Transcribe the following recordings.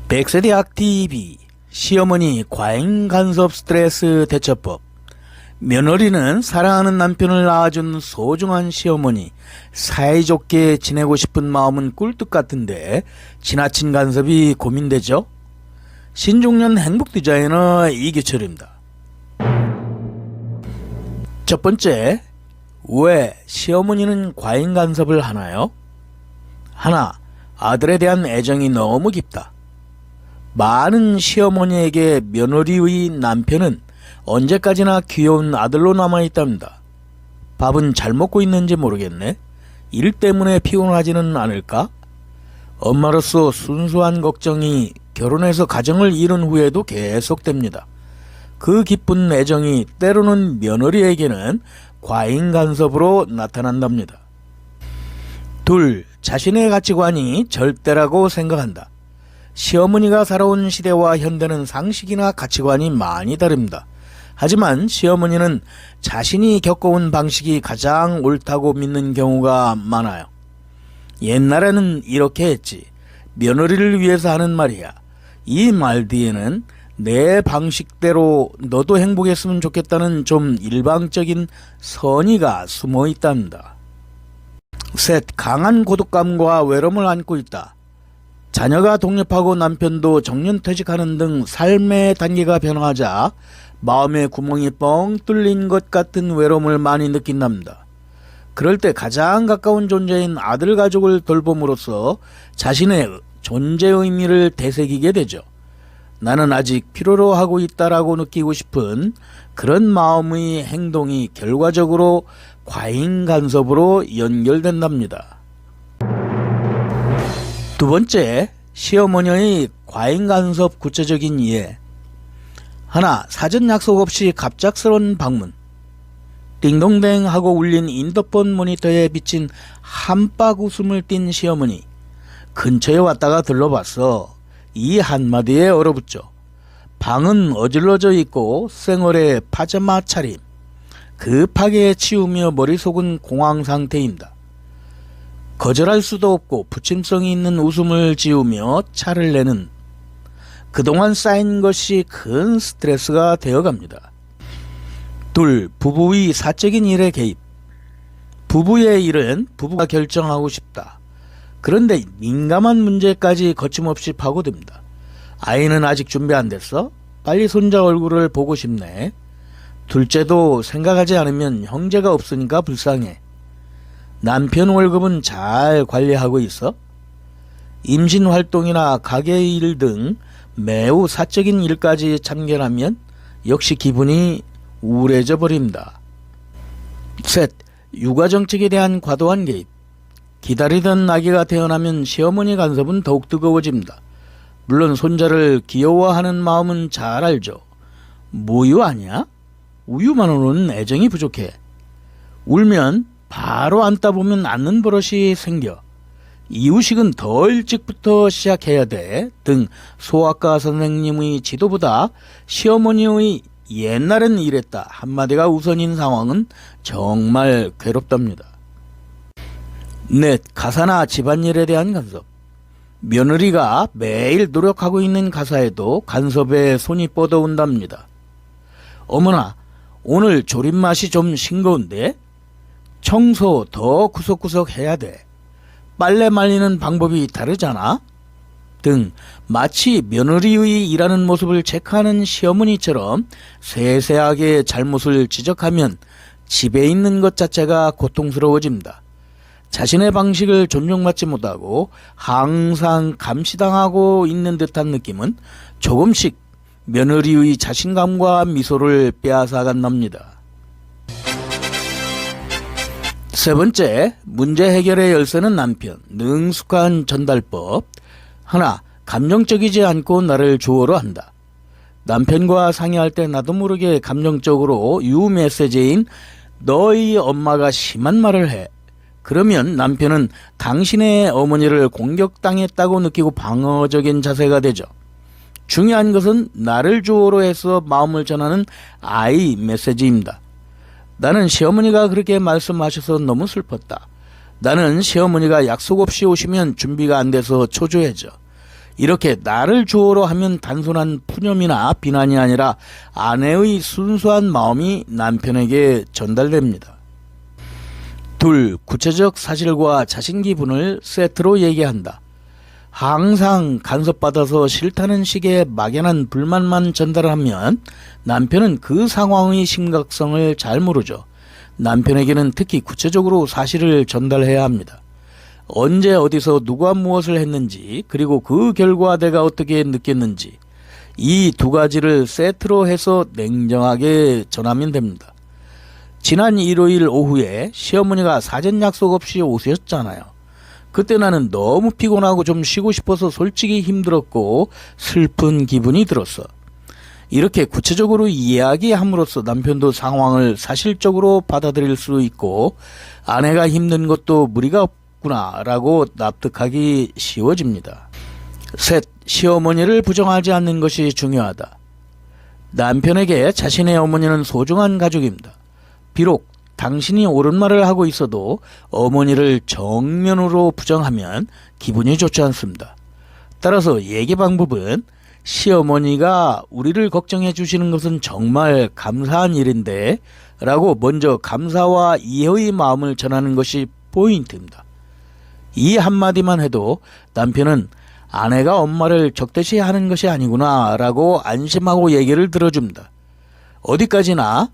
백세대학 TV 시어머니 과잉 간섭 스트레스 대처법. 며느리는 사랑하는 남편을 낳아준 소중한 시어머니, 사이좋게 지내고 싶은 마음은 꿀뚝 같은데 지나친 간섭이 고민되죠? 신중년 행복 디자이너 이규철입니다. 첫 번째, 왜 시어머니는 과잉 간섭을 하나요? 하나, 아들에 대한 애정이 너무 깊다. 많은 시어머니에게 며느리의 남편은 언제까지나 귀여운 아들로 남아있답니다. 밥은 잘 먹고 있는지 모르겠네. 일 때문에 피곤하지는 않을까? 엄마로서 순수한 걱정이 결혼해서 가정을 이룬 후에도 계속됩니다. 그 깊은 애정이 때로는 며느리에게는 과잉 간섭으로 나타난답니다. 둘, 자신의 가치관이 절대라고 생각한다. 시어머니가 살아온 시대와 현대는 상식이나 가치관이 많이 다릅니다. 하지만 시어머니는 자신이 겪어온 방식이 가장 옳다고 믿는 경우가 많아요. 옛날에는 이렇게 했지. 며느리를 위해서 하는 말이야. 이 말 뒤에는 내 방식대로 너도 행복했으면 좋겠다는 좀 일방적인 선의가 숨어 있답니다. 셋, 강한 고독감과 외로움을 안고 있다. 자녀가 독립하고 남편도 정년퇴직하는 등 삶의 단계가 변화하자 마음의 구멍이 뻥 뚫린 것 같은 외로움을 많이 느낀답니다. 그럴 때 가장 가까운 존재인 아들 가족을 돌봄으로써 자신의 존재 의미를 되새기게 되죠. 나는 아직 필요로 하고 있다라고 느끼고 싶은 그런 마음의 행동이 결과적으로 과잉 간섭으로 연결된답니다. 두 번째, 시어머니의 과잉 간섭 구체적인 이해. 하나, 사전 약속 없이 갑작스러운 방문. 띵동댕 하고 울린 인터폰 모니터에 비친 한박 웃음을 띤 시어머니. 근처에 왔다가 들러봤어. 이 한마디에 얼어붙죠. 방은 어질러져 있고 쌩얼에 파자마 차림. 급하게 치우며 머릿속은 공황 상태입니다. 거절할 수도 없고 부침성이 있는 웃음을 지으며 차를 내는, 그동안 쌓인 것이 큰 스트레스가 되어갑니다. 둘, 부부의 사적인 일에 개입. 부부의 일은 부부가 결정하고 싶다. 그런데 민감한 문제까지 거침없이 파고듭니다. 아이는 아직 준비 안 됐어? 빨리 손자 얼굴을 보고 싶네. 둘째도 생각하지 않으면 형제가 없으니까 불쌍해. 남편 월급은 잘 관리하고 있어? 임신 활동이나 가게 일 등 매우 사적인 일까지 참견하면 역시 기분이 우울해져 버립니다. 셋, 육아 정책에 대한 과도한 개입. 기다리던 아기가 태어나면 시어머니 간섭은 더욱 뜨거워집니다. 물론 손자를 귀여워하는 마음은 잘 알죠. 모유 아니야? 우유만으로는 애정이 부족해. 울면 바로 안다 보면 앉는 버릇이 생겨. 이유식은 더 일찍부터 시작해야 돼 등 소아과 선생님의 지도보다 시어머니의 옛날엔 이랬다 한마디가 우선인 상황은 정말 괴롭답니다. 넷, 가사나 집안일에 대한 간섭. 며느리가 매일 노력하고 있는 가사에도 간섭에 손이 뻗어온답니다. 어머나, 오늘 조림맛이 좀 싱거운데? 청소 더 구석구석 해야 돼. 빨래 말리는 방법이 다르잖아? 등 마치 며느리의 일하는 모습을 체크하는 시어머니처럼 세세하게 잘못을 지적하면 집에 있는 것 자체가 고통스러워집니다. 자신의 방식을 존중받지 못하고 항상 감시당하고 있는 듯한 느낌은 조금씩 며느리의 자신감과 미소를 빼앗아간답니다. 세 번째, 문제 해결의 열쇠는 남편, 능숙한 전달법. 하나, 감정적이지 않고 나를 주어로 한다. 남편과 상의할 때 나도 모르게 감정적으로 유메시지인 너희 엄마가 심한 말을 해. 그러면 남편은 당신의 어머니를 공격당했다고 느끼고 방어적인 자세가 되죠. 중요한 것은 나를 주어로 해서 마음을 전하는 아이 메시지입니다. 나는 시어머니가 그렇게 말씀하셔서 너무 슬펐다. 나는 시어머니가 약속 없이 오시면 준비가 안 돼서 초조해져. 이렇게 나를 주어로 하면 단순한 푸념이나 비난이 아니라 아내의 순수한 마음이 남편에게 전달됩니다. 둘, 구체적 사실과 자신 기분을 세트로 얘기한다. 항상 간섭받아서 싫다는 식의 막연한 불만만 전달하면 남편은 그 상황의 심각성을 잘 모르죠. 남편에게는 특히 구체적으로 사실을 전달해야 합니다. 언제 어디서 누가 무엇을 했는지, 그리고 그 결과 내가 어떻게 느꼈는지, 이 두 가지를 세트로 해서 냉정하게 전하면 됩니다. 지난 일요일 오후에 시어머니가 사전 약속 없이 오셨잖아요. 그때 나는 너무 피곤하고 좀 쉬고 싶어서 솔직히 힘들었고 슬픈 기분이 들었어. 이렇게 구체적으로 이야기함으로써 남편도 상황을 사실적으로 받아들일 수 있고 아내가 힘든 것도 무리가 없구나 라고 납득하기 쉬워집니다. 셋, 시어머니를 부정하지 않는 것이 중요하다. 남편에게 자신의 어머니는 소중한 가족입니다. 비록 당신이 옳은 말을 하고 있어도 어머니를 정면으로 부정하면 기분이 좋지 않습니다. 따라서 얘기 방법은 시어머니가 우리를 걱정해 주시는 것은 정말 감사한 일인데 라고 먼저 감사와 이해의 마음을 전하는 것이 포인트입니다. 이 한마디만 해도 남편은 아내가 엄마를 적대시 하는 것이 아니구나 라고 안심하고 얘기를 들어줍니다. 어디까지나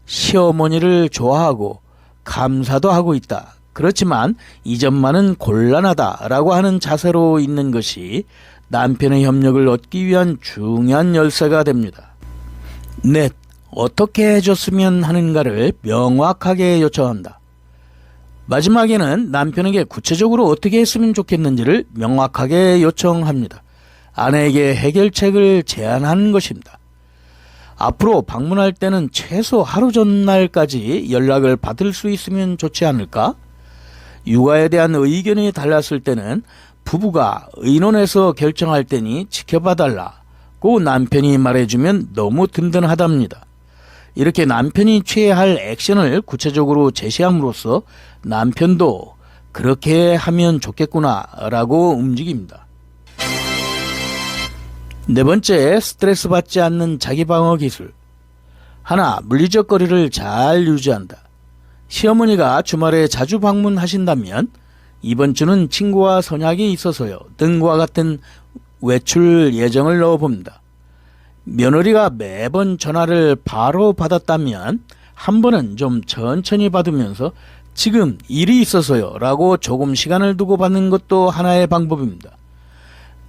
시어머니를 좋아하고 감사도 하고 있다. 그렇지만 이 점만은 곤란하다 라고 하는 자세로 있는 것이 남편의 협력을 얻기 위한 중요한 열쇠가 됩니다. 넷, 어떻게 해줬으면 하는가를 명확하게 요청한다. 마지막에는 남편에게 구체적으로 어떻게 했으면 좋겠는지를 명확하게 요청합니다. 아내에게 해결책을 제안하는 것입니다. 앞으로 방문할 때는 최소 하루 전날까지 연락을 받을 수 있으면 좋지 않을까? 육아에 대한 의견이 달랐을 때는 부부가 의논해서 결정할 테니 지켜봐달라고 남편이 말해주면 너무 든든하답니다. 이렇게 남편이 취해야 할 액션을 구체적으로 제시함으로써 남편도 그렇게 하면 좋겠구나 라고 움직입니다. 네 번째, 스트레스 받지 않는 자기방어 기술. 하나, 물리적 거리를 잘 유지한다. 시어머니가 주말에 자주 방문하신다면 이번 주는 친구와 선약이 있어서요 등과 같은 외출 예정을 넣어봅니다. 며느리가 매번 전화를 바로 받았다면 한 번은 좀 천천히 받으면서 지금 일이 있어서요 라고 조금 시간을 두고 받는 것도 하나의 방법입니다.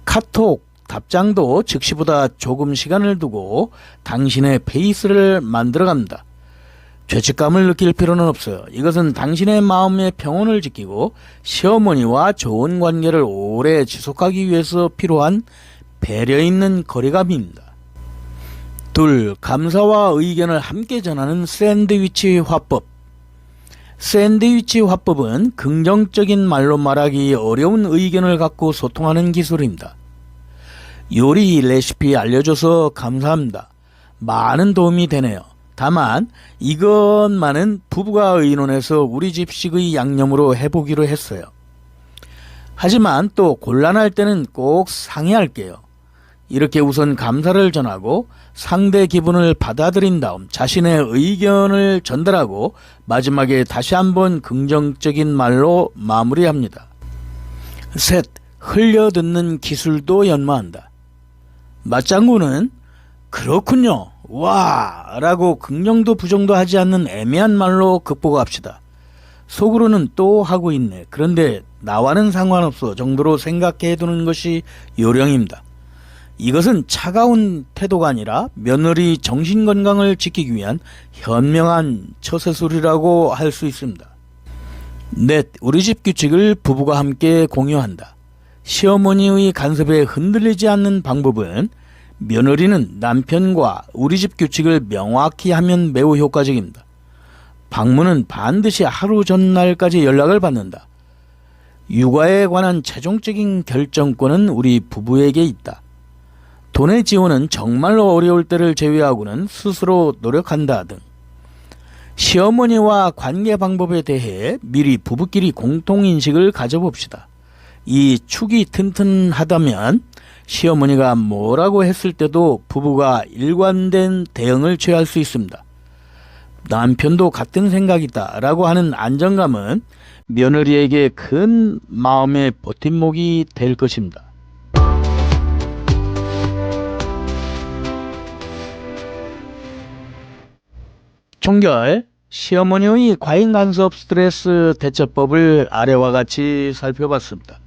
카톡 답장도 즉시보다 조금 시간을 두고 당신의 페이스를 만들어갑니다. 죄책감을 느낄 필요는 없어요. 이것은 당신의 마음의 평온을 지키고 시어머니와 좋은 관계를 오래 지속하기 위해서 필요한 배려 있는 거리감입니다. 둘, 감사와 의견을 함께 전하는 샌드위치 화법. 샌드위치 화법은 긍정적인 말로 말하기 어려운 의견을 갖고 소통하는 기술입니다. 요리 레시피 알려줘서 감사합니다. 많은 도움이 되네요. 다만 이것만은 부부가 의논해서 우리 집식의 양념으로 해보기로 했어요. 하지만 또 곤란할 때는 꼭 상의할게요. 이렇게 우선 감사를 전하고 상대 기분을 받아들인 다음 자신의 의견을 전달하고 마지막에 다시 한번 긍정적인 말로 마무리합니다. 셋, 흘려듣는 기술도 연마한다. 맞장구는 그렇군요, 와 라고 긍정도 부정도 하지 않는 애매한 말로 극복합시다. 속으로는 또 하고 있네, 그런데 나와는 상관없어 정도로 생각해두는 것이 요령입니다. 이것은 차가운 태도가 아니라 며느리 정신건강을 지키기 위한 현명한 처세술이라고 할 수 있습니다. 넷, 우리 집 규칙을 부부가 함께 공유한다. 시어머니의 간섭에 흔들리지 않는 방법은 며느리는 남편과 우리 집 규칙을 명확히 하면 매우 효과적입니다. 방문은 반드시 하루 전날까지 연락을 받는다. 육아에 관한 최종적인 결정권은 우리 부부에게 있다. 돈의 지원은 정말로 어려울 때를 제외하고는 스스로 노력한다 등. 시어머니와 관계 방법에 대해 미리 부부끼리 공통인식을 가져봅시다. 이 축이 튼튼하다면 시어머니가 뭐라고 했을 때도 부부가 일관된 대응을 취할 수 있습니다. 남편도 같은 생각이다 라고 하는 안정감은 며느리에게 큰 마음의 버팀목이 될 것입니다. 총결, 시어머니의 과잉 간섭 스트레스 대처법을 아래와 같이 살펴봤습니다.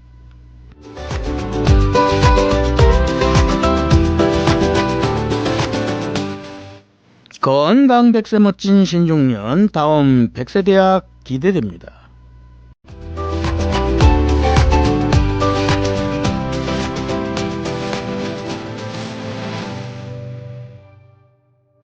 건강 100세 멋진 신중년, 다음 100세 대학 기대됩니다.